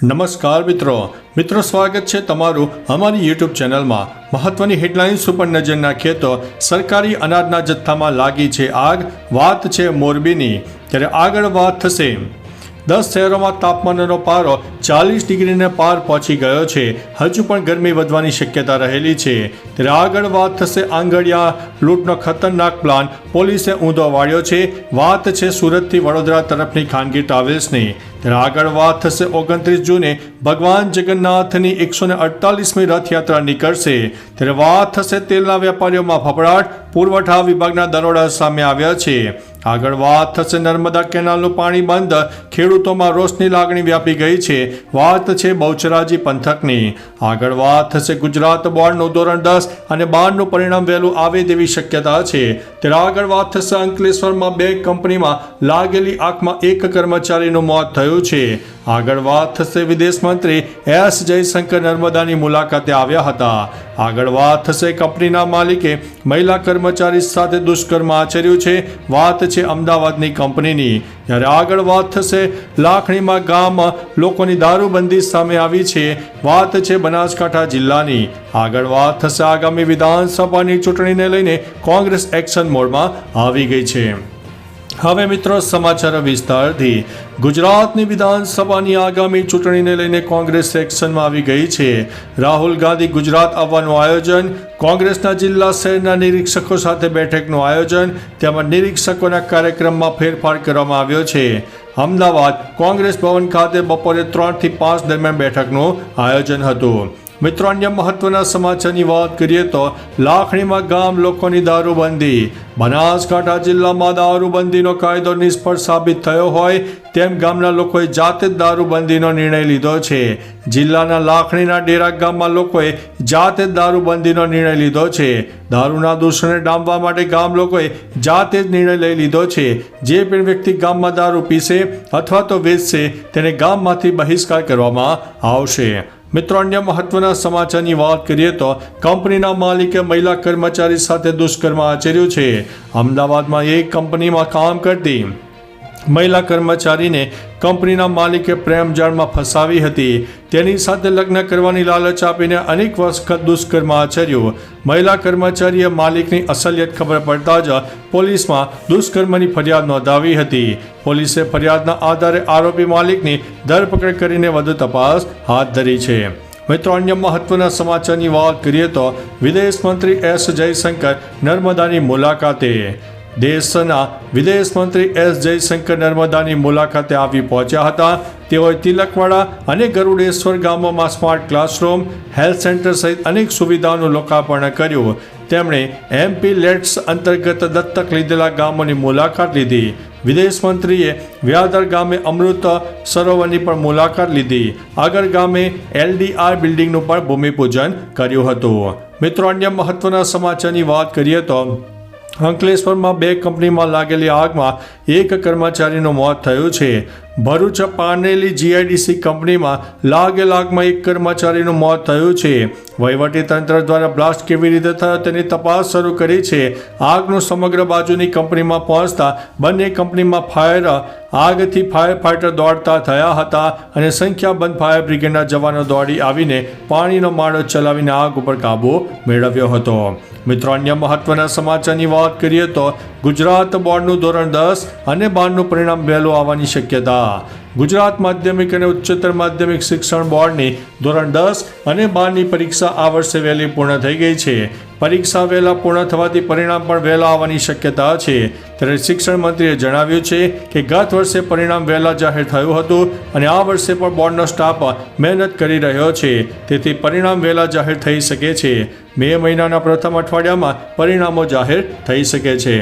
નમસ્કાર મિત્રો સ્વાગત છે તમારું અમારી યુટ્યુબ ચેનલમાં। મહત્વની હેડલાઇન્સ ઉપર નજર નાખીએ તો સરકારી અનાજના જથ્થામાં લાગી છે આગ। વાત છે મોરબીની, ત્યારે આગળ વાત થશે 10 શહેરોમાં તાપમાનનો પારો 40 ડિગ્રીને પાર પહોંચી ગયો છે। હજુ પણ ગરમી વધવાની શક્યતા રહેલી છે। ત્યારે આગળ વાત થશે આંગળિયા લૂંટનો ખતરનાક પ્લાન પોલીસે ઊંધો વાળ્યો છે। વાત છે સુરતથી વડોદરા તરફની ખાનગી ટ્રાવેલ્સની। ત્યારે આગળ વાત થશે 29 જૂને ભગવાન જગન્નાથની 148મી રથયાત્રા નીકળશે। ત્યારે વાત થશે તેલના વેપારીઓમાં ફફડાટ, પુરવઠા વિભાગના દરોડા સામે આવ્યા છે। આગળ વાત થશે નર્મદા કેનાલનું પાણી બંધ, ખેડૂતોમાં રોષની લાગણી વ્યાપી ગઈ છે। વાત છે બહુચરાજી પંથકની। આગળ વાત થશે ગુજરાત બોર્ડનું ધોરણ 10 અને 12નું પરિણામ વહેલું આવે તેવી શક્યતા છે। ત્યારે આગળ વાત થશે અંકલેશ્વરમાં બે કંપનીમાં લાગેલી આગમાં એક કર્મચારીનું મોત થયું છે। આગળ વાત થશે વિદેશ મંત્રી એસ જયશંકર નર્મદાની મુલાકાતે આવ્યા હતા। આગળ વાત થશે કંપનીના માલિકે મહિલા કર્મચારી સાથે દુષ્કર્મ આચર્યું છે। વાત છે અમદાવાદની કંપનીની। ત્યારે આગળ વાત થશે લાખણીમાં ગામમાં લોકોની દારૂબંધી સામે આવી છે। વાત છે બનાસકાંઠા જિલ્લાની। આગળ વાત થશે આગામી વિધાનસભાની ચૂંટણીને લઈને કોંગ્રેસ એક્શન મોડમાં આવી ગઈ છે। હવે મિત્રો સમાચાર વિસ્તારથી। ગુજરાતની વિધાનસભાની આગામી ચૂંટણીને લઈને કોંગ્રેસ એક્શનમાં આવી ગઈ છે। રાહુલ ગાંધી ગુજરાત આવવાનું આયોજન, કોંગ્રેસના જિલ્લા શહેરના નિરીક્ષકો સાથે બેઠકનું આયોજન, તેમજ નિરીક્ષકોના કાર્યક્રમમાં ફેરફાર કરવામાં આવ્યો છે। અમદાવાદ કોંગ્રેસ ભવન ખાતે બપોરે 3 થી 5 દરમિયાન બેઠકનું આયોજન હતું। મિત્રો અન્ય મહત્વના સમાચારની વાત કરીએ તો લાખણીમાં ગામ લોકોની દારૂબંધી। બનાસકાંઠા જિલ્લામાં દારૂબંધીનો કાયદો નિષ્ફળ સાબિત થયો હોય તેમ ગામના લોકોએ જાતે જ દારૂબંધીનો નિર્ણય લીધો છે। જિલ્લાના લાખણીના ડેરા ગામમાં લોકોએ જાતે જ દારૂબંધીનો નિર્ણય લીધો છે। દારૂના દૂષણને ડામવા માટે ગામ લોકોએ જાતે જ નિર્ણય લઈ લીધો છે। જે પણ વ્યક્તિ ગામમાં દારૂ પીશે અથવા તો વેચશે તેને ગામમાંથી બહિષ્કાર કરવામાં આવશે। મિત્રો અન્ય મહત્વના સમાચારની વાત કરીએ તો કંપનીના માલિકે મહિલા કર્મચારી સાથે દુષ્કર્મ આચર્યું છે। અમદાવાદમાં એક કંપનીમાં કામ કરતી મહિલા કર્મચારીને કંપનીના માલિકે પ્રેમજાળમાં ફસાવી હતી। તેની સાથે લગ્ન કરવાની લાલચ આપીને અનેક વખત દુષ્કર્મ આચર્યું। મહિલા કર્મચારીએ માલિકની અસલિયત ખબર પડતા જ પોલીસમાં દુષ્કર્મની ફરિયાદ નોંધાવી હતી। પોલીસે ફરિયાદના આધારે આરોપી માલિકની ધરપકડ કરીને વધુ તપાસ હાથ ધરી છે। મિત્રો અન્ય મહત્વના સમાચારની વાત કરીએ તો વિદેશ મંત્રી એસ જયશંકર નર્મદાની મુલાકાતે। દેશના વિદેશ મંત્રી એસ જયશંકર નર્મદાની મુલાકાતે આવી પહોંચ્યા હતા। તેઓએ તિલકવાડા અને ગરુડેશ્વર ગામોમાં સ્માર્ટ ક્લાસરૂમ, હેલ્થ સેન્ટર સહિત અનેક સુવિધાઓનું લોકાર્પણ કર્યું। તેમણે એમપી લેટ્સ અંતર્ગત દત્તક લીધેલા ગામોની મુલાકાત લીધી। વિદેશ મંત્રીએ વ્યાદર ગામે અમૃત સરોવરની પણ મુલાકાત લીધી। આગળ ગામે LDR બિલ્ડિંગનું પણ ભૂમિપૂજન કર્યું હતું। મિત્રો અન્ય મહત્વના સમાચારની વાત કરીએ તો અંકલેશ્વરમાં બે કંપનીમાં લાગેલી આગમાં એક કર્મચારીનું મોત થયું છે। ભરૂચ પાનેલી GIDC કંપનીમાં લાગેલ આગમાં એક કર્મચારીનું મોત થયું છે। વહીવટીતંત્ર દ્વારા બ્લાસ્ટ કેવી રીતે થયો તેની તપાસ શરૂ કરી છે। આગનું સમગ્ર બાજુની કંપનીમાં પહોંચતા બંને કંપનીમાં આગથી ફાયર ફાઇટર દોડતા થયા હતા અને સંખ્યાબંધ ફાયર બ્રિગેડના જવાનો દોડી આવીને પાણીનો માળો ચલાવીને આગ ઉપર કાબુ મેળવ્યો હતો। મિત્રો અન્ય મહત્વના સમાચારની વાત કરીએ તો ગુજરાત બોર્ડનું ધોરણ 10 અને 12નું પરિણામ વહેલું આવવાની શક્યતા। ગુજરાત માધ્યમિક અને ઉચ્ચતર માધ્યમિક શિક્ષણ બોર્ડની ધોરણ 10 અને 12ની પરીક્ષા આ વર્ષે વહેલી પૂર્ણ થઈ ગઈ છે। પરીક્ષા વહેલા પૂર્ણ થવાથી પરિણામ પણ વહેલા આવવાની શક્યતા છે। ત્યારે શિક્ષણ મંત્રીએ જણાવ્યું છે કે ગત વર્ષે પરિણામ વહેલા જાહેર થયું હતું અને આ વર્ષે પણ બોર્ડનો સ્ટાફ મહેનત કરી રહ્યો છે, તેથી પરિણામ વહેલા જાહેર થઈ શકે છે। મે મહિનાના પ્રથમ અઠવાડિયામાં પરિણામો જાહેર થઈ શકે છે।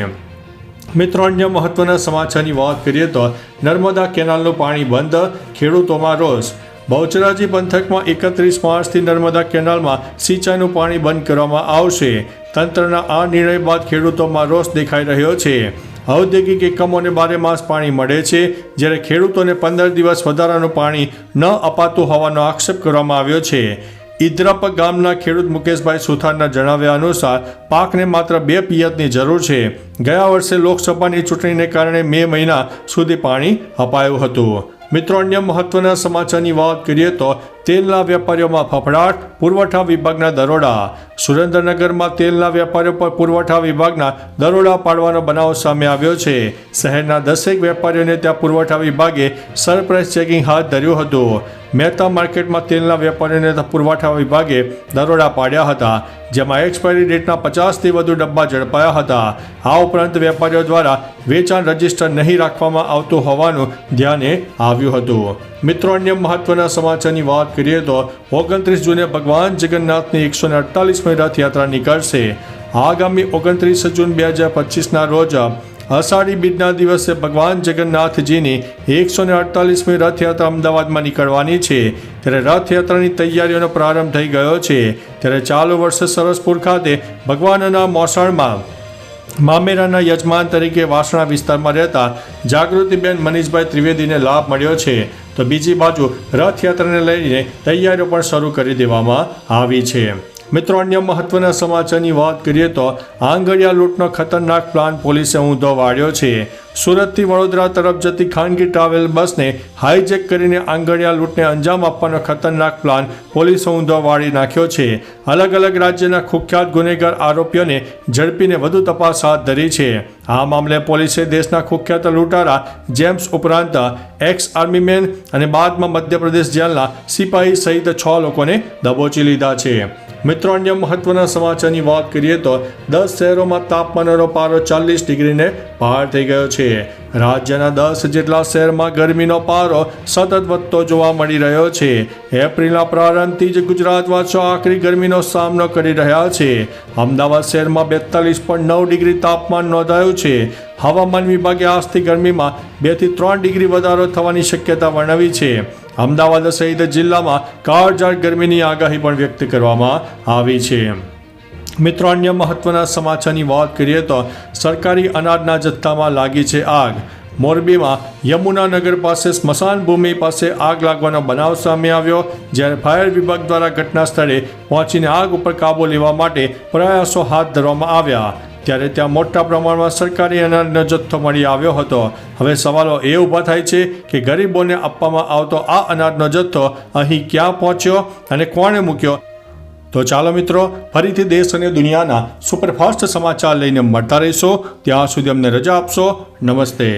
મિત્રો અન્ય મહત્વના સમાચારની વાત કરીએ તો નર્મદા કેનાલનું પાણી બંધ, ખેડૂતોમાં રોષ। બહુચરાજી પંથકમાં 31 માર્ચથી નર્મદા કેનાલમાં સિંચાઈનું પાણી બંધ કરવામાં આવશે। તંત્રના આ નિર્ણય બાદ ખેડૂતોમાં રોષ દેખાઈ રહ્યો છે। ઔદ્યોગિક એકમોને 12 માસ પાણી મળે છે, જ્યારે ખેડૂતોને 15 દિવસ વધારાનું પાણી ન અપાતું હોવાનો આક્ષેપ કરવામાં આવ્યો છે। ઇદ્રપ ગામના ખેડૂત મુકેશભાઈ સુથારના જણાવ્યા અનુસાર પાકને માત્ર 2 પિયતની જરૂર છે। ગયા વર્ષે લોકસભાની ચૂંટણીને કારણે મે મહિના સુધી પાણી અપાયું હતું। મિત્રો અન્ય મહત્વના સમાચારની વાત કરીએ તો તેલના વેપારીઓમાં ફફડાટ, પુરવઠા વિભાગના દરોડા. સુરેન્દ્રનગરમાં તેલના વેપારીઓ પર પુરવઠા વિભાગના દરોડા પાડવાનો બનાવ સામે આવ્યો છે. શહેરના 10 વેપારીઓને ત્યાં પુરવઠા વિભાગે સરપ્રાઇઝ ચેકિંગ હાથ ધર્યું હતું. મહેતા માર્કેટમાં તેલના વેપારીઓને પુરવઠા વિભાગે દરોડા પાડ્યા હતા, જેમાં એક્સપાયરી ડેટના 50થી વધુ ડબ્બા ઝડપાયા હતા. આ ઉપરાંત વેપારીઓ દ્વારા વેચાણ રજીસ્ટર નહીં રાખવામાં આવતું હોવાનું ધ્યાને આવ્યું હતું. મિત્રો અન્ય મહત્વના સમાચારની વાત કરીએ તો 29 જૂને ભગવાન જગન્નાથની 148મી રથયાત્રા નીકળશે. આગામી 29 જૂન 2025ના રોજ અષાઢી બીજના દિવસે ભગવાન જગન્નાથજીની 148મી રથયાત્રા અમદાવાદમાં નીકળવાની છે. ત્યારે રથયાત્રાની તૈયારીઓનો પ્રારંભ થઈ ગયો છે. ત્યારે ચાલુ વર્ષે સરસપુર ખાતે ભગવાનના મોસાળમાં મામેરાના યજમાન તરીકે વાસણા વિસ્તારમાં રહેતા જાગૃતિબેન મનીષભાઈ ત્રિવેદીને લાભ મળ્યો છે. તો બીજી બાજુ રથયાત્રાને લઈને તૈયારીઓ પણ શરૂ કરી દેવામાં આવી છે. મિત્રો અન્ય મહત્વના સમાચારની વાત કરીએ તો આંગળીયા લૂંટનો ખતરનાક પ્લાન પોલીસે ઊંધો વાળ્યો છે. સુરતથી વડોદરા તરફ જતી ખાનગી ટ્રાવેલ બસને હાઈજેક કરીને આંગળીયા લૂંટને અંજામ આપવાનો ખતરનાક પ્લાન પોલીસે ઊંધો વાળી નાખ્યો છે. અલગ અલગ રાજ્યના કુખ્યાત ગુનેગાર આરોપીઓને ઝડપીને વધુ તપાસ હાથ ધરી છે. આ મામલે પોલીસે દેશના કુખ્યાત લૂંટારા જેમ્સ ઉપરાંત એક્સ આર્મીમેન અને બાદમાં મધ્યપ્રદેશ જેલના સિપાહી સહિત 6 લોકોને દબોચી લીધા છે. મિત્રો અન્ય મહત્વના સમાચારની વાત કરીએ તો 10 શહેરોમાં તાપમાનનો પારો 40 ડિગ્રીને પાર થઈ ગયો છે. રાજ્યના 10 જેટલા શહેરમાં ગરમીનો પારો સતત વધતો જોવા મળી રહ્યો છે. એપ્રિલના પ્રારંભથી જ ગુજરાતવાસીઓ આકરી ગરમીનો સામનો કરી રહ્યા છે. અમદાવાદ શહેરમાં 42.9 ડિગ્રી તાપમાન નોંધાયું છે. હવામાન વિભાગે આજથી ગરમીમાં 2 થી 3 ડિગ્રી વધારો થવાની શક્યતા વર્ણવી છે. અમદાવાદ સહિત જિલ્લામાં કાળઝાળ ગરમીની આગાહી પણ વ્યક્ત કરવામાં આવી છે. મિત્રો અન્ય મહત્વના સમાચારની વાત કરીએ તો સરકારી અનાજના જથ્થામાં લાગી છે આગ. મોરબીમાં યમુનાનગર પાસે સ્મશાન ભૂમિ પાસે આગ લાગવાનો બનાવ સામે આવ્યો. જ્યારે ફાયર વિભાગ દ્વારા ઘટના સ્થળે પહોંચીને આગ ઉપર કાબૂ લેવા માટે પ્રયાસો હાથ ધરવામાં આવ્યા. ત્યારે ત્યાં મોટા પ્રમાણમાં સરકારી અનાજનો જથ્થો મળી આવ્યો હતો. હવે સવાલો એ ઊભા થાય છે કે ગરીબોને આપવામાં આવતો આ અનાજનો જથ્થો અહીં ક્યાં પહોંચ્યો અને કોણે મૂક્યો? તો ચાલો મિત્રો, ફરીથી દેશ અને દુનિયાના સુપરફાસ્ટ સમાચાર લઈને મળતા રહીશો. ત્યાં સુધી અમને રજા આપશો. નમસ્તે.